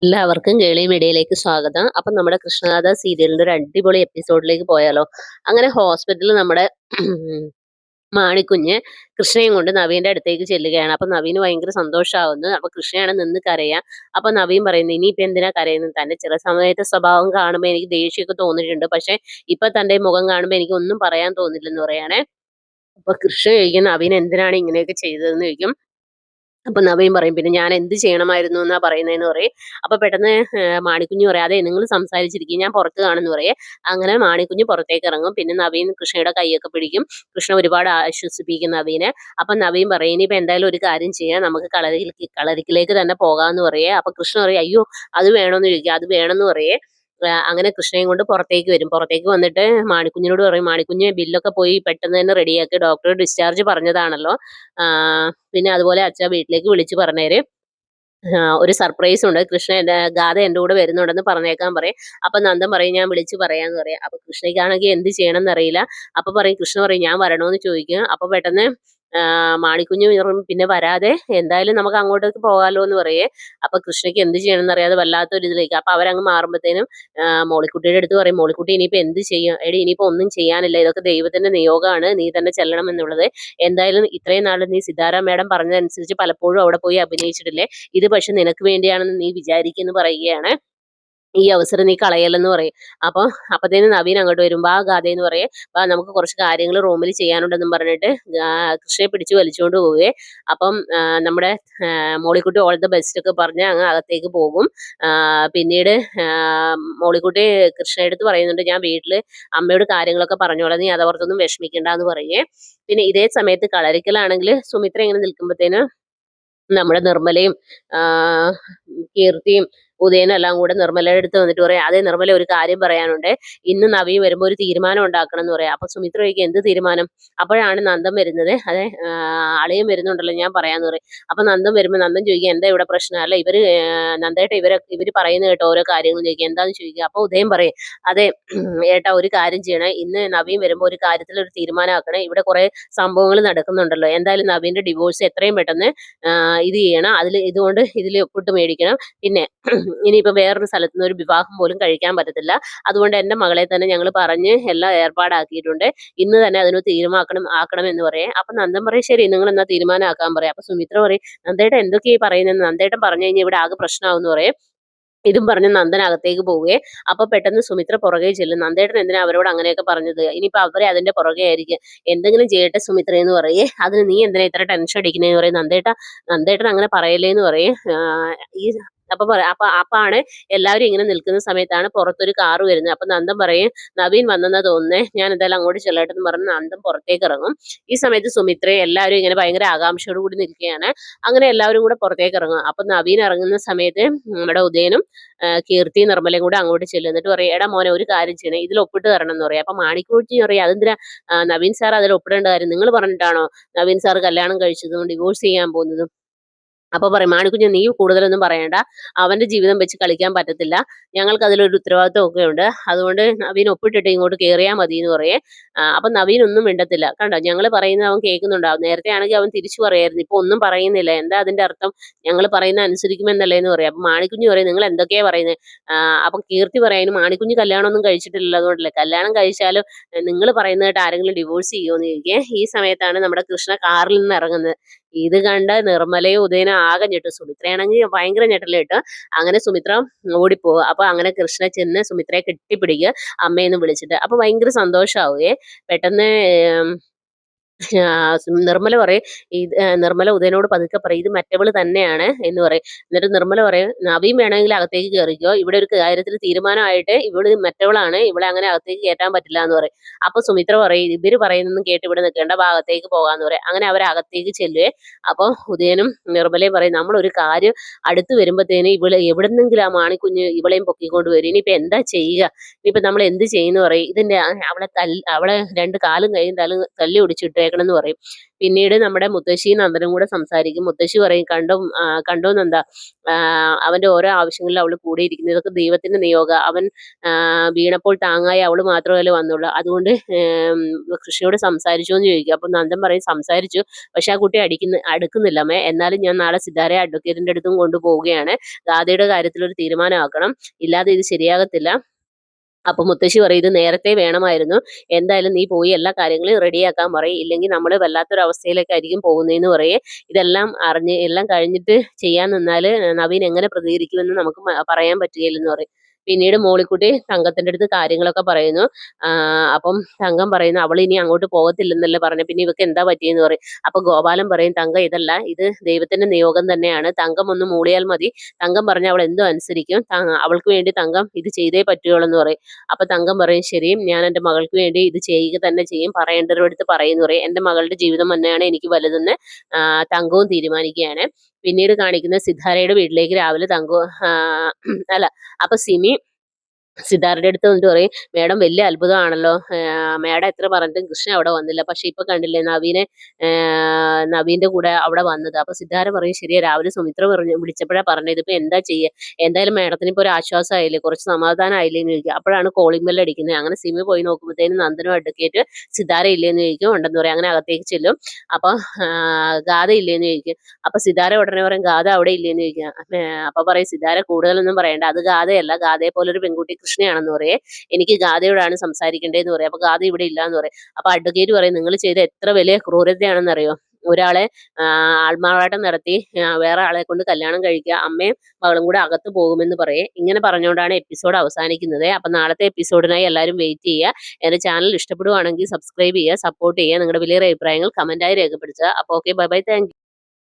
എല്ലാവർക്കും കേളി മീഡിയയിലേക്ക് സ്വാഗതം. അപ്പം നമ്മുടെ കൃഷ്ണഗാഥ സീരിയലിന്റെ ഒരു അടിപൊളി എപ്പിസോഡിലേക്ക് പോയാലോ? അങ്ങനെ ഹോസ്പിറ്റലിൽ നമ്മുടെ മാണിക്കുഞ്ഞ് കൃഷ്ണയും കൊണ്ട് നവീന്റെ അടുത്തേക്ക് ചെല്ലുകയാണ്. അപ്പൊ നവീന് ഭയങ്കര സന്തോഷാവുന്നു. അപ്പൊ കൃഷ്ണയാണ് നിന്ന് കരയാ. അപ്പൊ നവീൻ പറയുന്നു, ഇനിയിപ്പോ എന്തിനാ കരയുന്നത്? തന്റെ ചില സമയത്തെ സ്വഭാവം കാണുമ്പോ എനിക്ക് ദേഷ്യമൊക്കെ തോന്നിയിട്ടുണ്ട്. പക്ഷെ ഇപ്പൊ തന്റെ മുഖം കാണുമ്പോ എനിക്ക് ഒന്നും പറയാൻ തോന്നില്ലെന്ന് പറയാണേ. അപ്പൊ കൃഷ്ണ ചോദിക്കും, നവീൻ എന്തിനാണ് ഇങ്ങനെയൊക്കെ ചെയ്തതെന്ന് ചോദിക്കും. അപ്പൊ നവീൻ പറയും, പിന്നെ ഞാൻ എന്ത് ചെയ്യണമായിരുന്നു എന്നാ പറയുന്നതെന്ന് പറയും. അപ്പൊ പെട്ടെന്ന് മാണിക്കുഞ്ഞ് പറയും, അതെ നിങ്ങൾ സംസാരിച്ചിരിക്കും, ഞാൻ പുറത്ത് കാണുന്നു പറയേ. അങ്ങനെ മാണിക്കുഞ്ഞ് പുറത്തേക്ക് ഇറങ്ങും. പിന്നെ നവീൻ കൃഷ്ണയുടെ കൈയൊക്കെ പിടിക്കും. കൃഷ്ണ ഒരുപാട് ആശ്വസിപ്പിക്കും നവീനെ. അപ്പൊ നവീൻ പറയും, ഇനിയിപ്പോ എന്തായാലും ഒരു കാര്യം ചെയ്യാം, നമുക്ക് കളരിക്കിലേക്ക് തന്നെ പോകാമെന്ന് പറയേ. അപ്പൊ കൃഷ്ണ പറയും, അയ്യോ അത് വേണോന്ന് ചോദിക്കുക, അത് വേണമെന്ന് പറയേ. അങ്ങനെ കൃഷ്ണയും കൊണ്ട് പുറത്തേക്ക് വരും. പുറത്തേക്ക് വന്നിട്ട് മാണിക്കുഞ്ഞിനോട് പറയും, മാണിക്കുഞ്ഞ് ബില്ലൊക്കെ പോയി പെട്ടെന്ന് തന്നെ റെഡിയാക്കി, ഡോക്ടർ ഡിസ്ചാർജ് പറഞ്ഞതാണല്ലോ. പിന്നെ അതുപോലെ അച്ഛാ വീട്ടിലേക്ക് വിളിച്ച് പറഞ്ഞേര്, ഒരു സർപ്രൈസ് ഉണ്ട്, ഗാഥ എൻ്റെ കൂടെ വരുന്നുണ്ടെന്ന് പറഞ്ഞേക്കാൻ പറയും. അപ്പൊ നന്ദൻ പറയും, ഞാൻ വിളിച്ച് പറയാന്ന് പറയാം. അപ്പൊ കൃഷ്ണയ്ക്കാണെങ്കിൽ എന്ത് ചെയ്യണം എന്നറിയില്ല. അപ്പൊ പറയും, കൃഷ്ണ പറയും, ഞാൻ വരണോന്ന് ചോദിക്കും. അപ്പൊ പെട്ടെന്ന് മാണിക്കുഞ്ഞ് പറയും, പിന്നെ വരാതെ എന്തായാലും നമുക്ക് അങ്ങോട്ടേക്ക് പോകാലോ എന്ന് പറയേ. അപ്പൊ കൃഷ്ണയ്ക്ക് എന്ത് ചെയ്യണം എന്നറിയാതെ വല്ലാത്തൊരു ഇതിലേക്ക്. അപ്പൊ അവരങ്ങ് മാറുമ്പോഴത്തേനും മോളിക്കുട്ടിയുടെ അടുത്ത് പറയും, മോളിക്കുട്ടി ഇനിയിപ്പോ എന്ത് ചെയ്യും? എടി ഇനിയിപ്പോ ഒന്നും ചെയ്യാനില്ല, ഇതൊക്കെ ദൈവത്തിന്റെ നിയോഗമാണ്, നീ തന്നെ ചെല്ലണം എന്നുള്ളത്. എന്തായാലും ഇത്രയും നാൾ നീ സിതാര മേഡം പറഞ്ഞതനുസരിച്ച് പലപ്പോഴും അവിടെ പോയി അഭിനയിച്ചിട്ടില്ലേ, ഇത് പക്ഷെ നിനക്ക് വേണ്ടിയാണെന്ന് നീ വിചാരിക്കുന്നു പറയുകയാണ്. ഈ അവസരം നീ കളയല്ലെന്ന് പറയും. അപ്പൊ അപ്പത്തേനും നവീൻ അങ്ങോട്ട് വരും, വാ ഗാഥയെന്ന് പറയും. വാ നമുക്ക് കുറച്ച് കാര്യങ്ങൾ റൂമിൽ ചെയ്യാനുണ്ടെന്നും പറഞ്ഞിട്ട് കൃഷ്ണയെ പിടിച്ചു വലിച്ചുകൊണ്ട് പോവേ. അപ്പം നമ്മുടെ മോളിക്കുട്ടി ഓൾ ദ ബെസ്റ്റ് ഒക്കെ പറഞ്ഞ് അങ്ങ് അകത്തേക്ക് പോകും. പിന്നീട് മോളിക്കുട്ടി കൃഷ്ണയുടെ അടുത്ത് പറയുന്നുണ്ട്, ഞാൻ വീട്ടിൽ അമ്മയോട് കാര്യങ്ങളൊക്കെ പറഞ്ഞോളാം, നീ അതോർത്തൊന്നും വിഷമിക്കണ്ട എന്ന് പറയേ. പിന്നെ ഇതേ സമയത്ത് കളരിക്കലാണെങ്കിൽ സുമിത്ര ഇങ്ങനെ നിൽക്കുമ്പോഴത്തേന് നമ്മുടെ നിർമ്മലയും കീർത്തിയും ഉദയനും എല്ലാം കൂടെ നിർമ്മലയുടെ അടുത്ത് വന്നിട്ട് പറയാം, അതേ നിർമ്മല ഒരു കാര്യം പറയാനുണ്ട്, ഇന്ന് നവീൻ വരുമ്പോൾ ഒരു തീരുമാനം ഉണ്ടാക്കണം എന്ന് പറയാം. അപ്പൊ സുമിത്ര ചോദിക്കും, എന്ത് തീരുമാനം? അപ്പോഴാണ് നന്ദൻ വരുന്നത്. അതെ, അളിയൻ വരുന്നുണ്ടല്ലോ, ഞാൻ പറയാന്ന് പറയും. അപ്പൊ നന്ദൻ വരുമ്പോൾ നന്ദൻ ചോദിക്കുക, എന്താ ഇവിടെ പ്രശ്നം? അല്ല ഇവര് നന്ദേട്ട ഇവര് പറയുന്നത് കേട്ടോ ഓരോ കാര്യങ്ങൾ ചോദിക്കുക, എന്താന്ന് ചോദിക്കുക. അപ്പൊ ഉദയം പറയും, അതെ ഏട്ടാ ഒരു കാര്യം ചെയ്യണം, ഇന്ന് നവീൻ വരുമ്പോൾ ഒരു കാര്യത്തിൽ ഒരു തീരുമാനമാക്കണം, ഇവിടെ കുറെ സംഭവങ്ങൾ നടക്കുന്നുണ്ടല്ലോ, എന്തായാലും നവീന്റെ ഡിവോഴ്സ് എത്രയും പെട്ടെന്ന് ഇത് ചെയ്യണം, ഇതുകൊണ്ട് ഇതിൽ ഒപ്പിട്ട് മേടിക്കണം. പിന്നെ ഇനിയിപ്പോ വേറൊരു സ്ഥലത്ത് നിന്ന് ഒരു വിവാഹം പോലും കഴിക്കാൻ പറ്റത്തില്ല. അതുകൊണ്ട് എൻ്റെ മകളെ തന്നെ ഞങ്ങൾ പറഞ്ഞ് എല്ലാം ഏർപ്പാടാക്കിയിട്ടുണ്ട്, ഇന്ന് തന്നെ അതിന് ആക്കണം എന്ന് പറയും. അപ്പൊ നന്ദൻ പറയും, ശരി നിങ്ങൾ എന്നാ തീരുമാനമാക്കാൻ പറയാം. അപ്പൊ സുമിത്ര പറയും, നന്ദേട്ടൻ എന്തൊക്കെയായി പറയുന്നത്? നന്ദേട്ടൻ പറഞ്ഞു കഴിഞ്ഞാൽ ഇവിടെ ആകെ പ്രശ്നമാവും എന്ന് പറയും. ഇതും പറഞ്ഞ് നന്ദൻ അകത്തേക്ക് പോവുകയെ. അപ്പൊ പെട്ടെന്ന് സുമിത്ര പുറകെ ചെല്ലും, നന്ദേട്ടൻ എന്തിനാ അവരോട് അങ്ങനെയൊക്കെ പറഞ്ഞത്? ഇനിയിപ്പോ അവരെ അതിന്റെ പുറകെ ആയിരിക്കും, എന്തെങ്കിലും ചെയ്യട്ടെ സുമിത്ര എന്ന് പറയേ. അതിന് നീ എന്തിനാ ഇത്ര ടെൻഷൻ അടിക്കുന്നതെന്ന് പറയും. നന്ദേട്ടൻ അങ്ങനെ പറയല്ലേ എന്ന് പറയും. ഈ അപ്പാണ് എല്ലാവരും ഇങ്ങനെ നിൽക്കുന്ന സമയത്താണ് പുറത്തൊരു കാറ് വരുന്നത്. അപ്പൊ നന്ദൻ പറയും, നവീൻ വന്നെന്നാ തോന്നുന്നേ, ഞാൻ എന്തായാലും അങ്ങോട്ട് ചെല്ലട്ടെ എന്ന് പറഞ്ഞ് നന്ദൻ പുറത്തേക്ക് ഇറങ്ങും. ഈ സമയത്ത് സുമിത്രയും എല്ലാവരും ഇങ്ങനെ ഭയങ്കര ആകാംക്ഷയോട് കൂടി നിൽക്കുകയാണ്. അങ്ങനെ എല്ലാവരും കൂടെ പുറത്തേക്ക് ഇറങ്ങും. അപ്പൊ നവീൻ ഇറങ്ങുന്ന സമയത്ത് നമ്മുടെ ഉദയനും കീർത്തി നിർമ്മലയും കൂടെ അങ്ങോട്ട് ചെല്ലും. എന്നിട്ട് പറയും, എടാ മോനെ ഒരു കാര്യം ചെയ്യണം, ഇതിൽ ഒപ്പിട്ട് തരണം എന്ന് പറയും. അപ്പൊ മാണിക്കൂട്ടി പറയും, അതെന്തിനാ നവീൻ സാർ അതിൽ ഒപ്പിടേണ്ട കാര്യം? നിങ്ങൾ പറഞ്ഞിട്ടാണോ നവീൻ സാർ കല്യാണം കഴിച്ചതും ഡിവോഴ്സ് ചെയ്യാൻ പോകുന്നതും? അപ്പൊ പറയും, മാണിക്കുഞ്ഞ് നീ കൂടുതലൊന്നും പറയണ്ട, അവന്റെ ജീവിതം വെച്ച് കളിക്കാൻ പറ്റത്തില്ല, ഞങ്ങൾക്ക് അതിലൊരു ഉത്തരവാദിത്വം ഒക്കെ ഉണ്ട്, അതുകൊണ്ട് നവീൻ ഒപ്പിട്ടിട്ട് ഇങ്ങോട്ട് കയറിയാൽ മതി എന്ന് പറയേ. അപ്പൊ നവീൻ ഒന്നും മിണ്ടത്തില്ല. കണ്ടോ, ഞങ്ങൾ പറയുന്നത് അവൻ കേൾക്കുന്നുണ്ടാവും. നേരത്തെ ആണെങ്കിൽ അവൻ തിരിച്ചു പറയായിരുന്നു, ഇപ്പൊ ഒന്നും പറയുന്നില്ല. എന്താ അതിന്റെ അർത്ഥം? ഞങ്ങൾ പറയുന്ന അനുസരിക്കുമെന്നല്ലേ എന്ന് പറയും. അപ്പൊ മാണിക്കുഞ്ഞ് പറയും, നിങ്ങൾ എന്തൊക്കെയാ പറയുന്നത്? അപ്പൊ കീർത്തി പറയാനും, മാണിക്കുഞ്ഞ് കല്യാണമൊന്നും കഴിച്ചിട്ടില്ലല്ലോ, അതുകൊണ്ടല്ലേ. കല്യാണം കഴിച്ചാലും നിങ്ങൾ പറയുന്നതായിട്ട് ആരെങ്കിലും ഡിവോഴ്സ് ചെയ്യുമോ എന്ന് ചോദിക്കേ. ഈ സമയത്താണ് നമ്മുടെ കൃഷ്ണ കാറിൽ നിന്ന് ഇറങ്ങുന്നത്. ഇത് കണ്ട് നിർമ്മലയും ഉദയനും ആകെ ഞെട്ടും. സുമിത്രയാണെങ്കിൽ ഭയങ്കര ഞെട്ടല് കേട്ടോ. അങ്ങനെ സുമിത്ര ഓടിപ്പോവുക. അപ്പൊ അങ്ങനെ കൃഷ്ണ ചെന്ന് സുമിത്രയെ കെട്ടിപ്പിടിക്കുക, അമ്മയെന്ന് വിളിച്ചിട്ട്. അപ്പൊ ഭയങ്കര സന്തോഷാവുകയെ. പെട്ടെന്ന് നിർമ്മല പറയും, നിർമ്മല ഉദയനോട് പതുക്കെ പറയും, ഇത് മറ്റവള് തന്നെയാണ് എന്ന് പറയും. എന്നിട്ട് നിർമ്മല പറയും, നവീൻ വേണമെങ്കിൽ അകത്തേക്ക് കയറിക്കോ, ഇവിടെ ഒരു കാര്യത്തിൽ തീരുമാനമായിട്ട് ഇവള് മറ്റവളാണ്, ഇവളെ അങ്ങനെ അകത്തേക്ക് കയറ്റാൻ പറ്റില്ല എന്ന് പറയും. അപ്പൊ സുമിത്ര പറയും, ഇവര് പറയുന്നൊന്നും കേട്ട് ഇവിടെ നിൽക്കേണ്ട, അകത്തേക്ക് പോകാന്ന് പറയും. അങ്ങനെ അവർ അകത്തേക്ക് ചെല്ലുവേ. അപ്പൊ ഉദയനും നിർമ്മലയും പറയും, നമ്മളൊരു കാര്യം അടുത്ത് വരുമ്പോഴത്തേന് ഇവള് എവിടെന്നെങ്കിലും ആ മാണിക്കുഞ്ഞ് ഇവളെയും പൊക്കിക്കൊണ്ട് വരും, ഇനിയിപ്പോ എന്താ ചെയ്യുക? ഇനിയിപ്പോ നമ്മൾ എന്ത് ചെയ്യുന്നു പറയും. അവളെ രണ്ട് കാലും കൈയും തല്ലി ഒടിച്ചിട്ടേക്കണം പറഞ്ഞേക്കണം എന്ന് പറയും. പിന്നീട് നമ്മുടെ മുത്തശ്ശിയും നന്ദനും കൂടെ സംസാരിക്കും. മുത്തശ്ശി പറയും, കണ്ടോ നന്ദ, അവന്റെ ഓരോ ആവശ്യങ്ങളിൽ അവള് കൂടെ ഇരിക്കുന്നത്, ഇതൊക്കെ ദൈവത്തിന്റെ നിയോഗ. അവൻ വീണപ്പോൾ താങ്ങായി അവള് മാത്രമല്ലേ വന്നുള്ളൂ. അതുകൊണ്ട് കൃഷ്ണയോട് സംസാരിച്ചോ എന്ന് ചോദിക്കും. അപ്പൊ നന്ദൻ പറയും, സംസാരിച്ചു, പക്ഷെ ആ കുട്ടി അടുക്കുന്നില്ല അമ്മേ. എന്നാലും ഞാൻ നാളെ സിതാരയെ അഡ്വക്കേറ്റിന്റെ അടുത്തും കൊണ്ടുപോവുകയാണ്. ഗാഥയുടെ കാര്യത്തിൽ ഒരു തീരുമാനമാക്കണം, ഇല്ലാതെ ഇത് ശരിയാകത്തില്ല. അപ്പൊ മുത്തശ്ശി പറയും, ഇത് നേരത്തെ വേണമായിരുന്നു. എന്തായാലും നീ പോയി എല്ലാ കാര്യങ്ങളും റെഡിയാക്കാൻ പറയും, ഇല്ലെങ്കിൽ നമ്മൾ വല്ലാത്തൊരു അവസ്ഥയിലേക്കായിരിക്കും പോകുന്നതെന്ന് പറയേ. ഇതെല്ലാം എല്ലാം കഴിഞ്ഞിട്ട് ചെയ്യാൻ നിന്നാല് നവീൻ എങ്ങനെ പ്രതികരിക്കുമെന്ന് നമുക്ക് പറയാൻ പറ്റുകയില്ലെന്ന് പറയും. പിന്നീട് മോളിക്കുട്ടി തങ്കത്തിന്റെ അടുത്ത് കാര്യങ്ങളൊക്കെ പറയുന്നു. അപ്പം തങ്കം പറയുന്നു, അവൾ ഇനി അങ്ങോട്ട് പോകത്തില്ലെന്നല്ലേ പറഞ്ഞു, പിന്നെ ഇവക്ക് എന്താ പറ്റിയെന്ന് പറയും. അപ്പൊ ഗോപാലൻ പറയും, തങ്കം ഇതല്ല, ഇത് ദൈവത്തിന്റെ നിയോഗം തന്നെയാണ്. തങ്കം ഒന്ന് മൂളിയാൽ മതി, തങ്കം പറഞ്ഞ അവൾ എന്തോ അനുസരിക്കും, അവൾക്ക് വേണ്ടി തങ്കം ഇത് ചെയ്തേ പറ്റുകയുള്ളൂ എന്ന് പറയും. അപ്പൊ തങ്കം പറയും, ശരി, ഞാൻ എൻ്റെ മകൾക്ക് വേണ്ടി ഇത് ചെയ്യുക തന്നെ ചെയ്യും, പറയേണ്ടവരടുത്ത് പറയുന്നു പറയും. എൻ്റെ മകളുടെ ജീവിതം തന്നെയാണ് എനിക്ക് വലുതെന്ന് തങ്കവും തീരുമാനിക്കുകയാണ്. പിന്നീട് കാണിക്കുന്ന സിദ്ധാരയുടെ വീട്ടിലേക്ക് രാവിലെ അല്ല, അപ്പൊ സിമി സിദ്ധാർത്ഥയുടെ അടുത്ത് വന്നിട്ട് പറയും, മേഡം വലിയ അത്ഭുതമാണല്ലോ, മേഡം എത്ര പറഞ്ഞിട്ടും കൃഷ്ണ അവിടെ വന്നില്ല, പക്ഷെ ഇപ്പൊ കണ്ടില്ലേ നവീന്റെ കൂടെ അവിടെ വന്നത്. അപ്പൊ സിദ്ധാർത്ഥ പറയും, ശരിയാ, രാവിലെ സുമിത്ര വിളിച്ചപ്പോഴാ പറഞ്ഞത്, ഇതിപ്പോ എന്താ ചെയ്യുക, എന്തായാലും മേഡത്തിന് ഇപ്പൊ ഒരു ആശ്വാസം ആയില്ലേ, കുറച്ച് സമാധാനം ആയില്ലേ എന്ന് ചോദിക്കും. അപ്പോഴാണ് കോളിംഗ് ബെൽ അടിക്കുന്നത്. അങ്ങനെ സിമി പോയി നോക്കുമ്പോഴത്തേനും നന്ദനും അഡ്വക്കേറ്റ് സിദ്ധാർത്ഥ ഇല്ലേന്ന് ചോദിക്കും. ഉണ്ടെന്ന് പറയും. അങ്ങനെ അകത്തേക്ക് ചെല്ലും. അപ്പൊ ഗാഥ ഇല്ലേന്ന് ചോദിക്കും. അപ്പൊ സിദ്ധാർത്ഥ ഉടനെ പറയും, ഗാഥ അവിടെ ഇല്ലേന്ന് ചോദിക്കുക. അപ്പൊ പറയും, സിദ്ധാർത്ഥ കൂടുതലൊന്നും പറയണ്ട, അത് ഗാഥയല്ല, ഗാഥയെ പോലെ ഒരു പെൺകുട്ടി കൃഷ്ണയാണെന്ന് പറയേ, എനിക്ക് ഗാഥയോടാണ് സംസാരിക്കേണ്ടതെന്ന് പറയും. അപ്പൊ ഗാഥ ഇവിടെ ഇല്ല എന്ന് പറയും. അപ്പൊ അഡ്വക്കേറ്റ് പറയും, നിങ്ങൾ ചെയ്ത എത്ര വലിയ ക്രൂരതയാണെന്ന് അറിയോ, ഒരാളെ ആത്മാറാട്ടം നടത്തി വേറെ ആളെ കൊണ്ട് കല്യാണം കഴിക്കുക, അമ്മയും മകളും കൂടെ അകത്ത് പോകുമെന്ന് പറയേ. ഇങ്ങനെ പറഞ്ഞുകൊണ്ടാണ് എപ്പിസോഡ് അവസാനിക്കുന്നത്. അപ്പൊ നാളത്തെ എപ്പിസോഡിനായി എല്ലാവരും വെയിറ്റ് ചെയ്യുക. എന്റെ ചാനൽ ഇഷ്ടപ്പെടുവാണെങ്കിൽ സബ്സ്ക്രൈബ് ചെയ്യുക, സപ്പോർട്ട് ചെയ്യുക, നിങ്ങളുടെ വലിയ അഭിപ്രായങ്ങൾ കമന്റായി രേഖപ്പെടുത്തുക. അപ്പോൾ okay, bye bye, thank you.